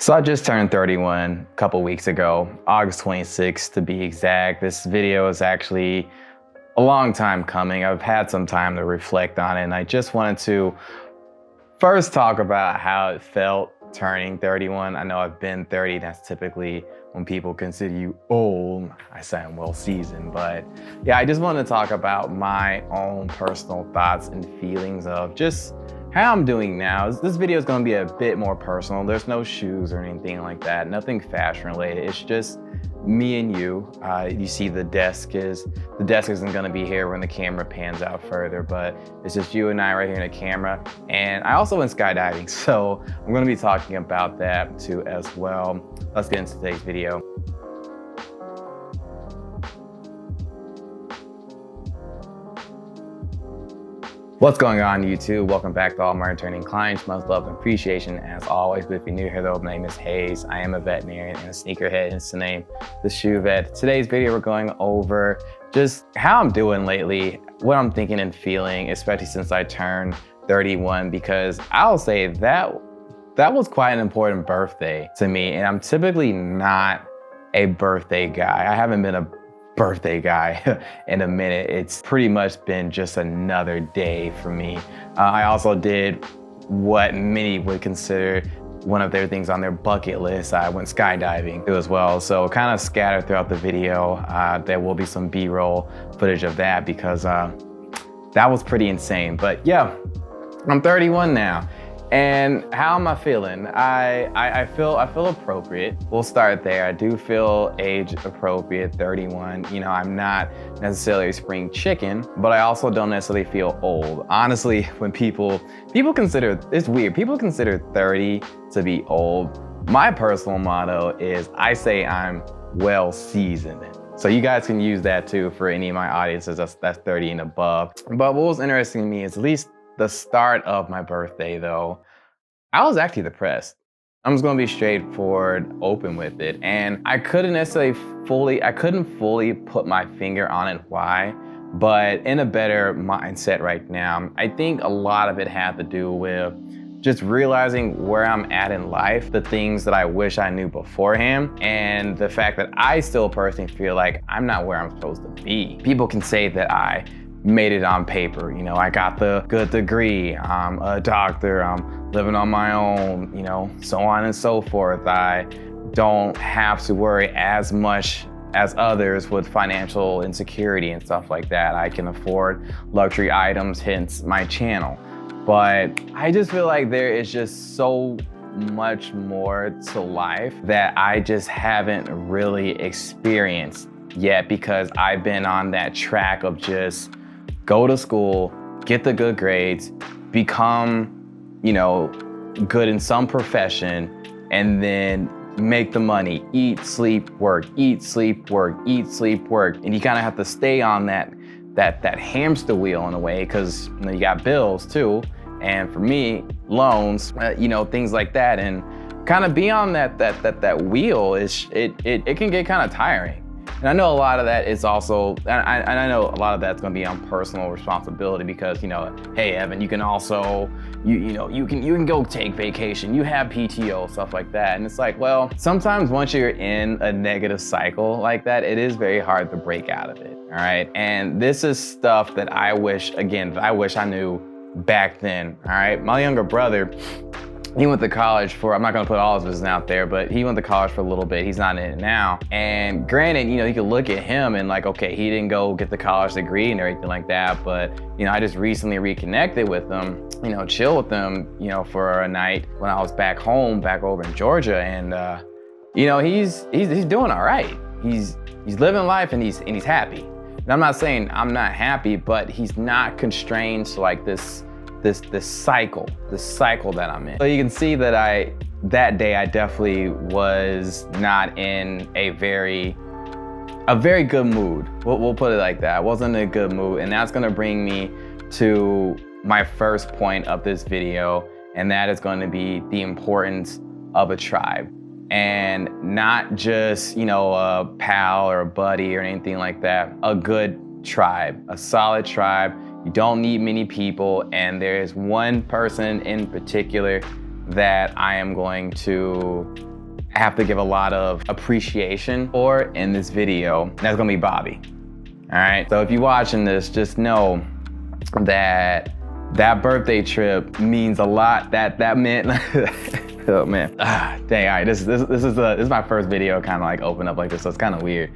So I just turned 31 a couple weeks ago, August 26th to be exact. This video is actually a long time coming. I've had some time to reflect on it, and I just wanted to first talk about how it felt turning 31. I know I've been 30. That's typically when people consider you old. I sound well seasoned, but yeah, I just wanted to talk about my own personal thoughts and feelings of just how I'm doing now. This video is going to be a bit more personal. There's no shoes or anything like that, nothing fashion related. It's just me and you. You see the desk isn't going to be here when the camera pans out further, but it's just you and I right here in the camera. And I also went skydiving, so I'm going to be talking about that too as well. Let's get into today's video. What's going on, YouTube? Welcome back to all my returning clients. Much love and appreciation as always. But if you're new here though, my name is Hayes. I am a veterinarian and a sneakerhead, hence the name, TheShoeVet. Today's video, we're going over just how I'm doing lately, what I'm thinking and feeling, especially since I turned 31, because I'll say that was quite an important birthday to me. And I'm typically not a birthday guy. I haven't been a birthday guy in a minute. It's pretty much been just another day for me. I also did what many would consider one of their things on their bucket list. I went skydiving as well. So kind of scattered throughout the video. There will be some B-roll footage of that because that was pretty insane. But yeah, I'm 31 now. And how am I feeling? I feel appropriate. We'll start there. I do feel age appropriate, 31. You know, I'm not necessarily a spring chicken, but I also don't necessarily feel old. Honestly, when people consider, it's weird, people consider 30 to be old. My personal motto is I say I'm well seasoned. So you guys can use that too for any of my audiences that's 30 and above. But what was interesting to me is at least the start of my birthday though, I was actually depressed. I'm just gonna be straightforward, open with it. And I couldn't fully put my finger on it why, but in a better mindset right now. I think a lot of it had to do with just realizing where I'm at in life, the things that I wish I knew beforehand, and the fact that I still personally feel like I'm not where I'm supposed to be. People can say that I made it on paper. You know, I got the good degree, I'm a doctor, I'm living on my own, you know, so on and so forth. I don't have to worry as much as others with financial insecurity and stuff like that. I can afford luxury items, hence my channel. But I just feel like there is just so much more to life that I just haven't really experienced yet because I've been on that track of just go to school, get the good grades, become, you know, good in some profession, and then make the money, eat, sleep, work, eat, sleep, work, eat, sleep, work. And you kind of have to stay on that hamster wheel in a way, because you know, you got bills too. And for me, loans, you know, things like that. And kind of be on that wheel, it can get kind of tiring. And I know a lot of that is also, and I know a lot of that's going to be on personal responsibility because, you know, hey, Evan, you can also, you can go take vacation, you have PTO, stuff like that. And it's like, well, sometimes once you're in a negative cycle like that, it is very hard to break out of it. All right. And this is stuff that I wish I knew back then. All right. My younger brother, he went to college for, I'm not gonna put all his business out there, but he went to college for a little bit. He's not in it now. And granted, you know, you could look at him and like, okay, he didn't go get the college degree and everything like that. But, you know, I just recently reconnected with him, you know, chill with him, you know, for a night when I was back home, back over in Georgia. And, you know, he's doing all right. He's living life and he's happy. And I'm not saying I'm not happy, but he's not constrained to like this cycle that I'm in. So you can see that that day I definitely was not in a very good mood. We'll put it like that. I wasn't in a good mood, and that's gonna bring me to my first point of this video, and that is going to be the importance of a tribe. And not just, you know, a pal or a buddy or anything like that. A good tribe, a solid tribe. You don't need many people, and there is one person in particular that I am going to I have to give a lot of appreciation for in this video. And that's gonna be Bobby. All right, so if you're watching this, just know that that birthday trip means a lot. That meant, oh man, dang, all right, this is my first video kind of like open up like this, so it's kind of weird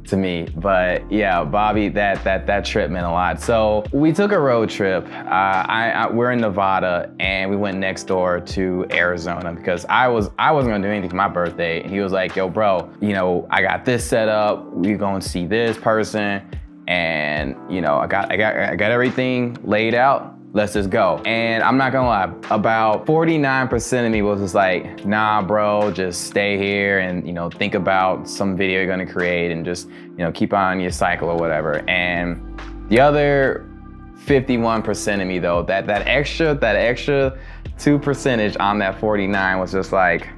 to me. But yeah, Bobby, that trip meant a lot. So we took a road trip. We're in Nevada and we went next door to Arizona because I wasn't gonna do anything for my birthday. And he was like, yo bro, you know, I got this set up. We going to see this person and you know, I got everything laid out. Let's just go. And I'm not gonna lie, about 49% of me was just like, nah, bro, just stay here and, you know, think about some video you're gonna create and just, you know, keep on your cycle or whatever. And the other 51% of me though, that extra 2% on that 49 was just like,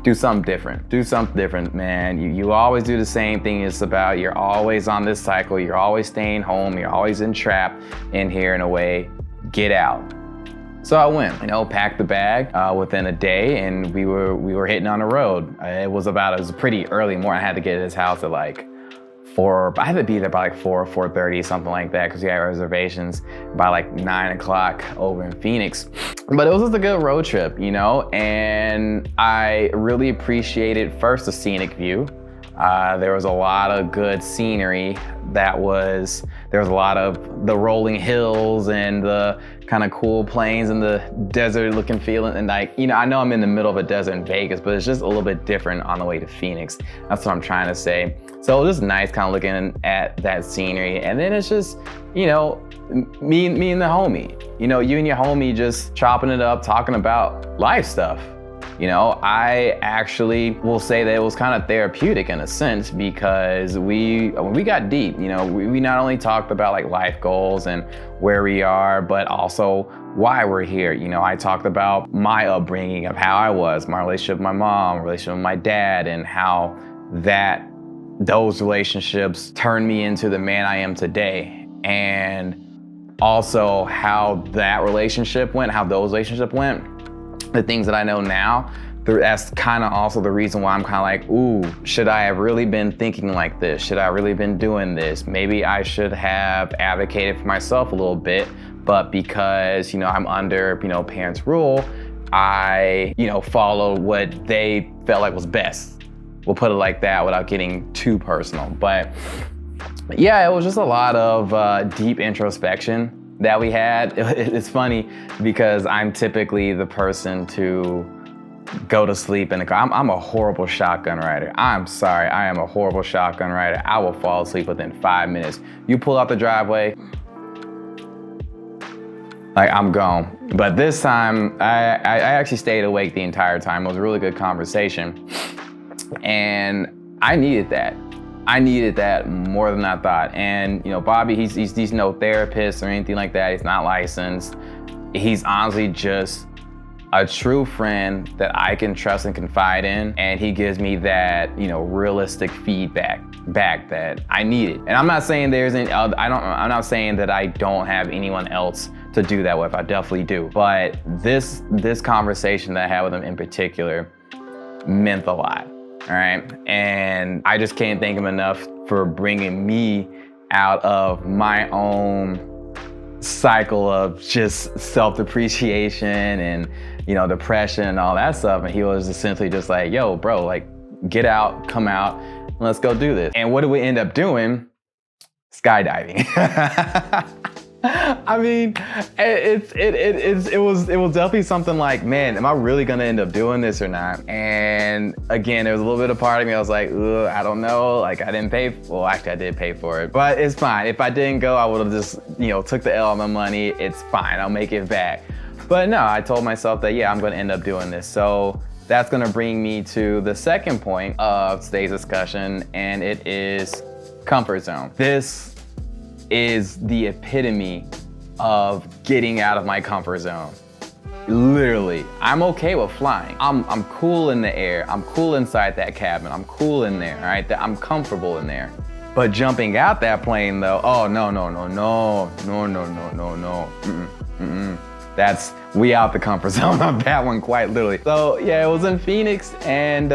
do something different. Do something different, man. You always do the same thing it's about. You're always on this cycle. You're always staying home. You're always entrapped in here in a way. Get out. So I went, you know, packed the bag within a day and we were hitting on the road. It was pretty early morning. I had to get to his house at like 4, I had to be there by like 4:30, something like that, because we had reservations by like 9 o'clock over in Phoenix. But it was just a good road trip, you know, and I really appreciated first the scenic view. There was a lot of good scenery. There was a lot of the rolling hills and the kind of cool plains and the desert looking feeling. And like, you know, I know I'm in the middle of a desert in Vegas, but it's just a little bit different on the way to Phoenix. That's what I'm trying to say. So it was just nice kind of looking at that scenery. And then it's just, you know, me and the homie, you know, you and your homie just chopping it up, talking about life stuff. You know, I actually will say that it was kind of therapeutic in a sense because we got deep. You know, we not only talked about like life goals and where we are, but also why we're here. You know, I talked about my upbringing of how I was, my relationship with my mom, relationship with my dad, and how those relationships turned me into the man I am today. And also how those relationships went. The things that I know now, that's kind of also the reason why I'm kind of like, ooh, should I have really been thinking like this? Should I really been doing this? Maybe I should have advocated for myself a little bit, but because, you know, I'm under, you know, parents' rule, I, you know, followed what they felt like was best. We'll put it like that without getting too personal. But yeah, it was just a lot of deep introspection that we had. It's funny because I'm typically the person to go to sleep in the car. I'm a horrible shotgun rider. I'm sorry, I am a horrible shotgun rider. I will fall asleep within 5 minutes. You pull out the driveway, like I'm gone. But this time, I actually stayed awake the entire time. It was a really good conversation. And I needed that. I needed that more than I thought. And you know, Bobby, he's no therapist or anything like that. He's not licensed. He's honestly just a true friend that I can trust and confide in. And he gives me that, you know, realistic feedback back that I needed. And I'm not saying I'm not saying that I don't have anyone else to do that with. I definitely do. But this conversation that I had with him in particular meant a lot. All right, and I just can't thank him enough for bringing me out of my own cycle of just self-depreciation and, you know, depression and all that stuff. And he was essentially just like, yo, bro, like, get out, come out, let's go do this. And what did we end up doing? Skydiving. I mean, it was definitely something like, man, am I really gonna end up doing this or not? And again, there was a little bit of part of me, I was like, ugh, I don't know, like I didn't pay, well, actually I did pay for it, but it's fine. If I didn't go, I would have just, you know, took the L on my money. It's fine, I'll make it back. But no, I told myself that, yeah, I'm gonna end up doing this. So that's gonna bring me to the second point of today's discussion, and it is comfort zone. This is the epitome of getting out of my comfort zone. Literally, I'm okay with flying. I'm cool in the air. I'm cool inside that cabin. I'm cool in there, all right? I'm comfortable in there. But jumping out that plane though, oh no. we out the comfort zone on that one, quite literally. So yeah, it was in Phoenix, and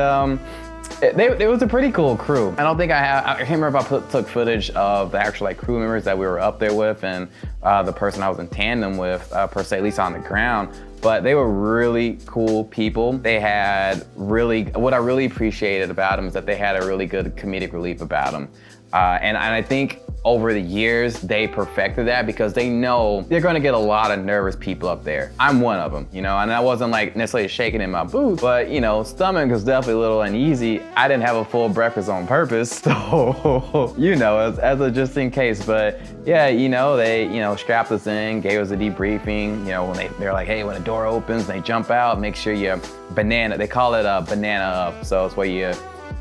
it was a pretty cool crew. I don't think I can't remember if I took footage of the actual like crew members that we were up there with, and the person I was in tandem with per se, at least on the ground. But they were really cool people. They had what I really appreciated about them is that they had a really good comedic relief about them. And I think over the years, they perfected that because they know they're gonna get a lot of nervous people up there. I'm one of them, you know, and I wasn't like necessarily shaking in my boots, but you know, stomach was definitely a little uneasy. I didn't have a full breakfast on purpose, so, you know, as a just in case. But yeah, you know, they, you know, strapped us in, gave us a debriefing, you know, when they're like, hey, when the door opens, they jump out, make sure you they call it a banana up. So it's where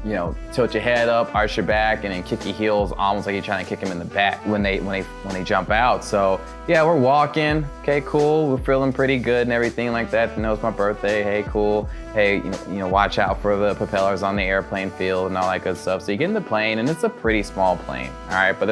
you know, tilt your head up, arch your back, and then kick your heels almost like you're trying to kick them in the back when they jump out. So yeah, we're walking. Okay, cool. We're feeling pretty good and everything like that. You know, it's my birthday. Hey, cool. Hey, you know, watch out for the propellers on the airplane field and all that good stuff. So you get in the plane, and it's a pretty small plane. All right, but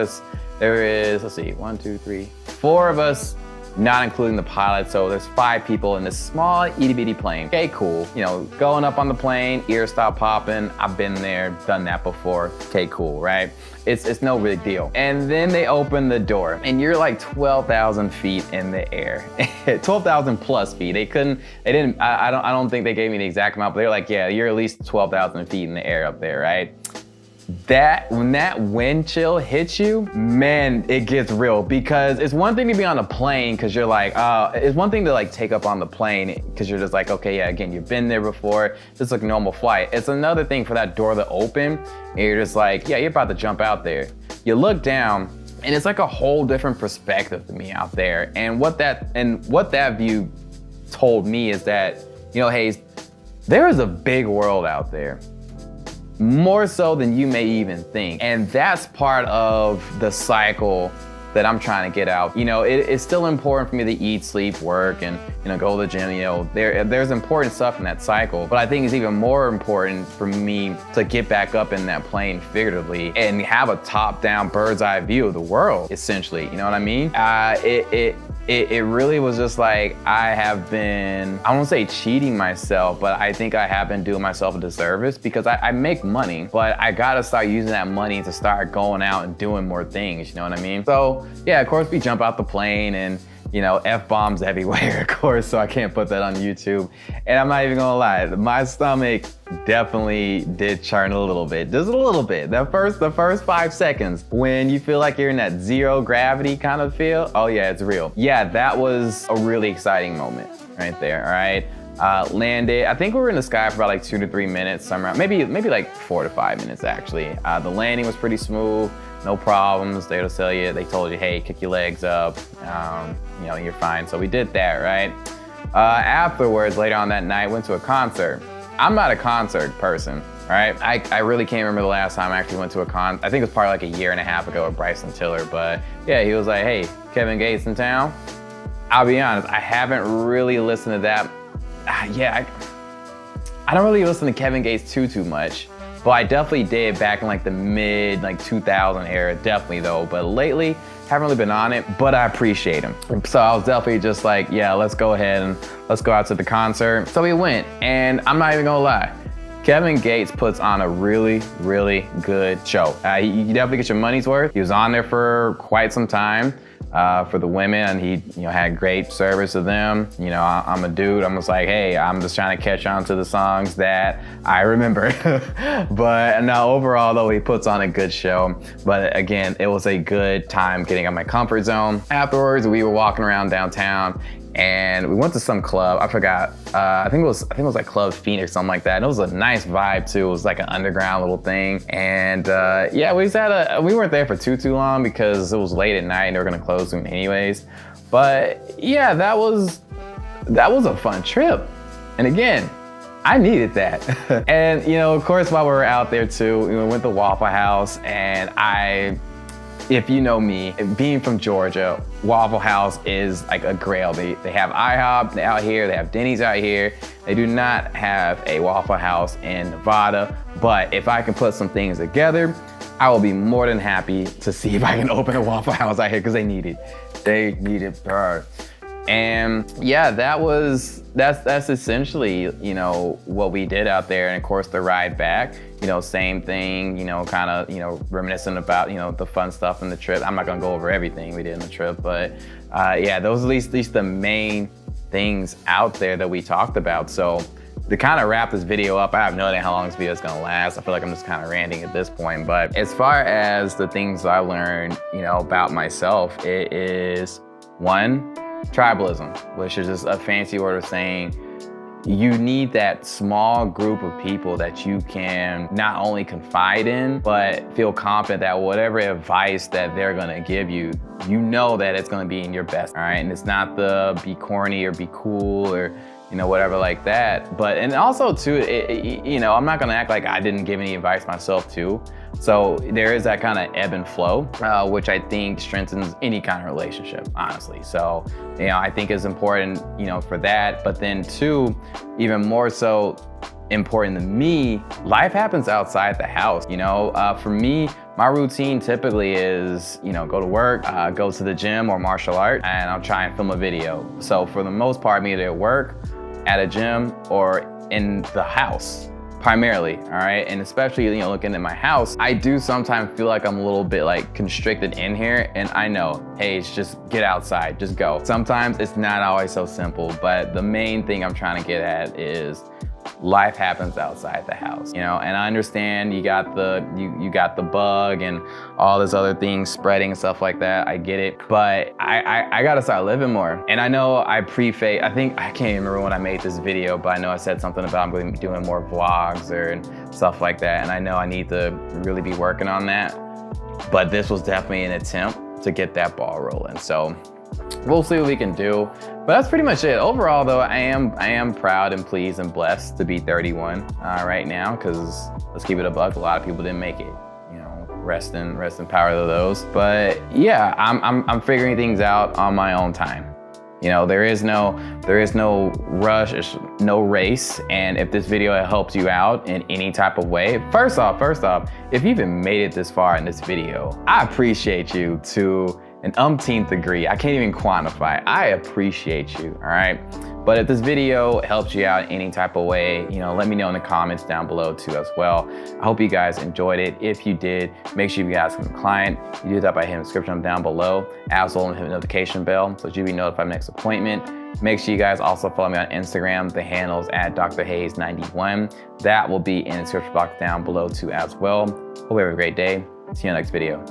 there is, let's see, 1, 2, 3, 4 of us, not including the pilot, so there's 5 people in this small itty bitty plane. Okay, cool. You know, going up on the plane, ears stop popping. I've been there, done that before. Okay, cool, right? It's no big deal. And then they open the door, and you're like 12,000 feet in the air. 12,000 plus feet. I don't think they gave me the exact amount, but they're like, yeah, you're at least 12,000 feet in the air up there, right? When that wind chill hits you, man, it gets real, because it's one thing to be on a plane because you're like, it's one thing to like take up on the plane because you're just like, okay, yeah, again, you've been there before. This is like a normal flight. It's another thing for that door to open and you're just like, yeah, you're about to jump out there. You look down and it's like a whole different perspective to me out there. And what that view told me is that, you know, Hayes, there is a big world out there. More so than you may even think. And that's part of the cycle that I'm trying to get out. You know, it's still important for me to eat, sleep, work, and, you know, go to the gym. You know, there's important stuff in that cycle, but I think it's even more important for me to get back up in that plane figuratively and have a top-down bird's eye view of the world, essentially. You know what I mean? It really was just like, I have been, I won't say cheating myself, but I think I have been doing myself a disservice because I make money, but I gotta start using that money to start going out and doing more things, you know what I mean? So yeah, of course we jump out the plane and, you know, F-bombs everywhere, of course, so I can't put that on YouTube. And I'm not even gonna lie, my stomach definitely did churn a little bit, just a little bit. The first 5 seconds, when you feel like you're in that zero gravity kind of feel, oh yeah, it's real. Yeah, that was a really exciting moment right there, all right? Landed, I think we were in the sky for about like 2 to 3 minutes, somewhere, maybe like 4 to 5 minutes actually. The landing was pretty smooth. No problems. They told you, hey, kick your legs up, you know, you're fine. So we did that, right? Afterwards, later on that night, went to a concert. I'm not a concert person, right? I really can't remember the last time I actually went to a concert. I think it was probably like a year and a half ago with Bryson Tiller, but yeah, he was like, hey, Kevin Gates in town. I'll be honest, I haven't really listened to that. Yeah, I don't really listen to Kevin Gates too much. But I definitely did back in like the mid 2000 era, definitely though. But lately, haven't really been on it, but I appreciate him. So I was definitely just like, yeah, let's go ahead and let's go out to the concert. So we went, and I'm not even gonna lie, Kevin Gates puts on a really, really good show. You definitely get your money's worth. He was on there for quite some time. For the women, and he, had great service to them. I'm a dude. I'm just like, hey, I'm just trying to catch on to the songs that I remember. But no, overall though, he puts on a good show. But again, it was a good time getting out of my comfort zone. Afterwards, we were walking around downtown, and we went to some club. I forgot. I think it was like Club Phoenix, something like that. And it was a nice vibe too. It was like an underground little thing. And yeah, we weren't there for too long because it was late at night and they were gonna close soon anyways. But yeah, that was a fun trip. And again, I needed that. And of course, while we were out there too, we went to Waffle House, and if you know me, being from Georgia, Waffle House is like a grail. They have IHOP out here, they have Denny's out here. They do not have a Waffle House in Nevada, but if I can put some things together, I will be more than happy to see if I can open a Waffle House out here, because they need it. They need it, bro. And yeah, that's essentially, you know, what we did out there. And of course the ride back, you know, same thing, you know, kind of, you know, reminiscent about, you know, the fun stuff in the trip. I'm not gonna go over everything we did in the trip, but yeah, those are at least the main things out there that we talked about. So to kind of wrap this video up, I have no idea how long this video is gonna last. I feel like I'm just kind of ranting at this point. But as far as the things I learned, you know, about myself, it is one, tribalism, which is just a fancy word of saying you need that small group of people that you can not only confide in, but feel confident that whatever advice that they're gonna give you, you know that it's gonna be in your best, all right? And it's not the be corny or be cool or, you know, whatever like that. But, and also too, you know, I'm not gonna act like I didn't give any advice myself too. So there is that kind of ebb and flow, which I think strengthens any kind of relationship, honestly. So, you know, I think it's important, you know, for that. But then two, even more so important than me, life happens outside the house. You know, for me, my routine typically is, you know, go to work, go to the gym or martial art, and I'll try and film a video. So for the most part, I'm either at work, at a gym, or in the house. Primarily, all right? And especially, you know, looking at my house, I do sometimes feel like I'm a little bit like constricted in here, and I know, hey, it's just get outside, just go. Sometimes it's not always so simple, but the main thing I'm trying to get at is life happens outside the house, you know? And I understand you got the you got the bug and all this other things spreading and stuff like that. I get it, but I gotta start living more. And I know I think I can't even remember when I made this video, but I know I said something about I'm going to be doing more vlogs or stuff like that. And I know I need to really be working on that. But this was definitely an attempt to get that ball rolling. So we'll see what we can do. But that's pretty much it. Overall though, I am proud and pleased and blessed to be 31 right now, because let's keep it a buck, a lot of people didn't make it. You know, rest in power to those. But yeah, I'm figuring things out on my own time. You know, there is no rush, there's no race. And if this video helps you out in any type of way, first off, if you even made it this far in this video, I appreciate you to an umpteenth degree. I can't even quantify. I appreciate you, all right? But if this video helps you out in any type of way, you know, let me know in the comments down below too as well. I hope you guys enjoyed it. If you did, make sure you guys become a client. You do that by hitting the description down below. As well, hit the notification bell so that you'll be notified of my next appointment. Make sure you guys also follow me on Instagram. The handle's at drhayes91. That will be in the description box down below too as well. Hope you have a great day. See you in the next video.